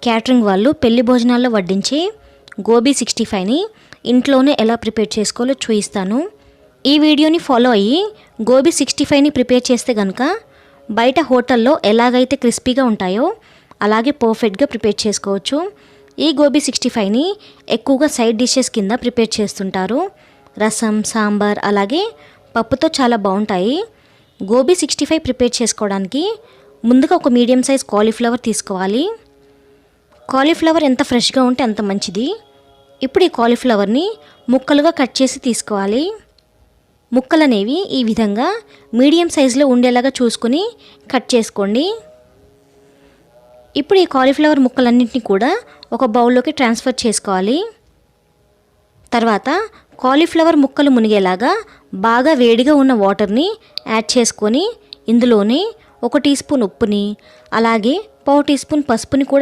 Catering వాళ్ళు పెళ్లి భోజనాల్లో వడ్డించే గోబీ 65ని ఇంట్లోనే ఎలా ప్రిపేర్ చేసుకోవాలో చూపిస్తాను. ఈ వీడియోని ఫాలో అయ్యి గోబీ 65ని ప్రిపేర్ చేస్తే కనుక బయట హోటల్లో ఎలాగైతే క్రిస్పీగా ఉంటాయో అలాగే పర్ఫెక్ట్గా ప్రిపేర్ చేసుకోవచ్చు. ఈ గోబీ 65ని ఎక్కువగా సైడ్ డిషెస్ కింద ప్రిపేర్ చేస్తుంటారు. రసం, సాంబార్ అలాగే పప్పుతో చాలా బాగుంటాయి. గోబీ 65 ప్రిపేర్ చేసుకోవడానికి ముందుగా ఒక మీడియం సైజ్ కాలీఫ్లవర్ తీసుకోవాలి. కాలీఫ్లవర్ ఎంత ఫ్రెష్గా ఉంటే అంత మంచిది. ఇప్పుడు ఈ కాలీఫ్లవర్ని ముక్కలుగా కట్ చేసి తీసుకోవాలి. ముక్కలు అనేవి ఈ విధంగా మీడియం సైజులో ఉండేలాగా చూసుకొని కట్ చేసుకోండి. ఇప్పుడు ఈ కాలీఫ్లవర్ ముక్కలన్నింటినీ కూడా ఒక బౌల్లోకి ట్రాన్స్ఫర్ చేసుకోవాలి. తర్వాత కాలీఫ్లవర్ ముక్కలు మునిగేలాగా బాగా వేడిగా ఉన్న వాటర్ని యాడ్ చేసుకొని ఇందులోనే 1 టీ స్పూన్ ఉప్పుని అలాగే 1/4 టీ స్పూన్ పసుపుని కూడా